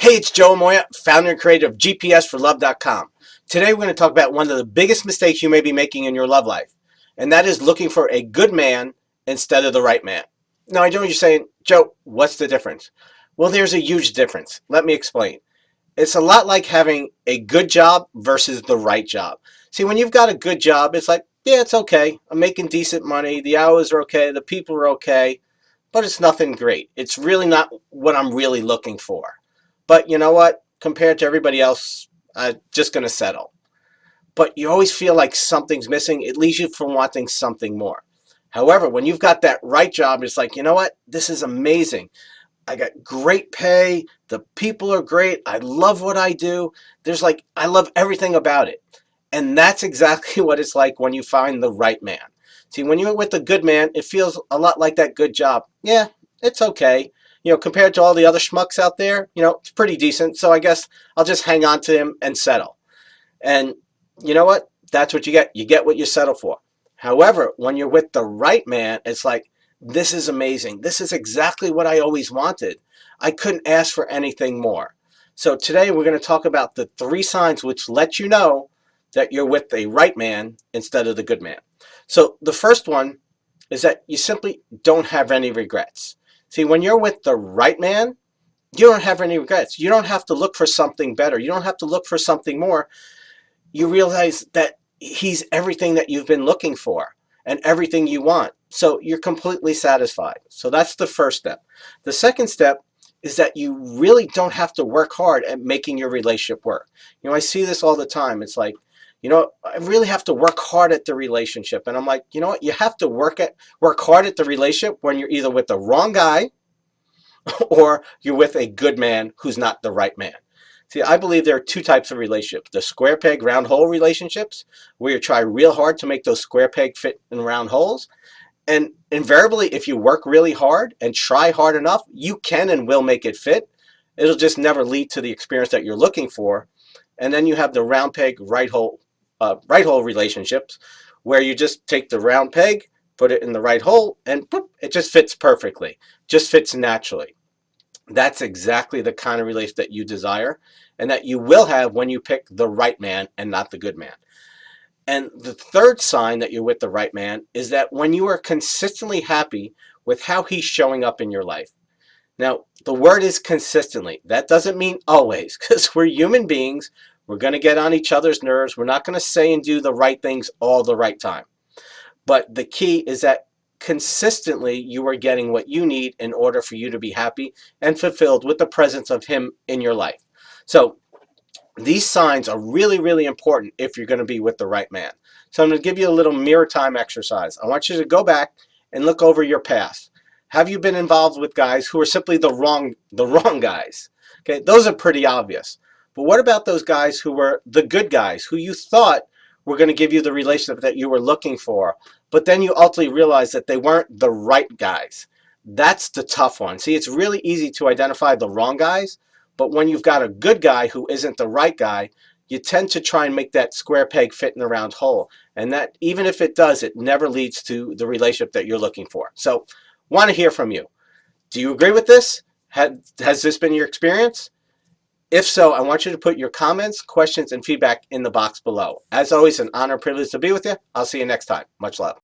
Hey, it's Joe AMoia, founder and creator of GPSforlove.com. Today we're going to talk about one of the biggest mistakes you may be making in your love life, and that is looking for a good man instead of the right man. Now, I know you're saying, Joe, what's the difference? Well, there's a huge difference. Let me explain. It's a lot like having a good job versus the right job. See, when you've got a good job, it's like, yeah, it's okay. I'm making decent money. The hours are okay. The people are okay, but it's nothing great. It's really not what I'm really looking for. But you know what? Compared to everybody else, I'm just going to settle. But you always feel like something's missing. It leaves you from wanting something more. However, when you've got that right job, it's like, you know what? This is amazing. I got great pay. The people are great. I love what I do. I love everything about it. And that's exactly what it's like when you find the right man. See, when you're with a good man, it feels a lot like that good job. Yeah, it's okay. Compared to all the other schmucks out there, it's pretty decent. So I guess I'll just hang on to him and settle. And you know what? That's what you get. You get what you settle for. However, when you're with the right man, it's like, this is amazing. This is exactly what I always wanted. I couldn't ask for anything more. So today we're going to talk about the 3 signs which let you know that you're with the right man instead of the good man. So the first one is that you simply don't have any regrets. See, when you're with the right man, you don't have any regrets. You don't have to look for something better. You don't have to look for something more. You realize that he's everything that you've been looking for and everything you want. So you're completely satisfied. So that's the first step. The second step is that you really don't have to work hard at making your relationship work. I see this all the time. It's like, I really have to work hard at the relationship. And I'm like, you know what? You have to work hard at the relationship when you're either with the wrong guy or you're with a good man who's not the right man. See, I believe there are 2 types of relationships. The square peg, round hole relationships, where you try real hard to make those square pegs fit in round holes. And invariably, if you work really hard and try hard enough, you can and will make it fit. It'll just never lead to the experience that you're looking for. And then you have the round peg, right hole relationships, where you just take the round peg, put it in the right hole, and boop, it just fits perfectly, just fits naturally. That's exactly the kind of relationship that you desire and that you will have when you pick the right man and not the good man. And the third sign that you're with the right man is that when you are consistently happy with how he's showing up in your life. Now, the word is consistently. That doesn't mean always, because we're human beings. We're going to get on each other's nerves. We're not going to say and do the right things all the right time. But the key is that consistently you are getting what you need in order for you to be happy and fulfilled with the presence of him in your life. So these signs are really, really important if you're going to be with the right man. So I'm going to give you a little mirror time exercise. I want you to go back and look over your past. Have you been involved with guys who are simply the wrong guys? Okay, those are pretty obvious. But what about those guys who were the good guys, who you thought were going to give you the relationship that you were looking for, but then you ultimately realized that they weren't the right guys? That's the tough one. See, it's really easy to identify the wrong guys, but when you've got a good guy who isn't the right guy, you tend to try and make that square peg fit in the round hole. And that, even if it does, it never leads to the relationship that you're looking for. So, want to hear from you. Do you agree with this? Has this been your experience? If so, I want you to put your comments, questions, and feedback in the box below. As always, an honor and privilege to be with you. I'll see you next time. Much love.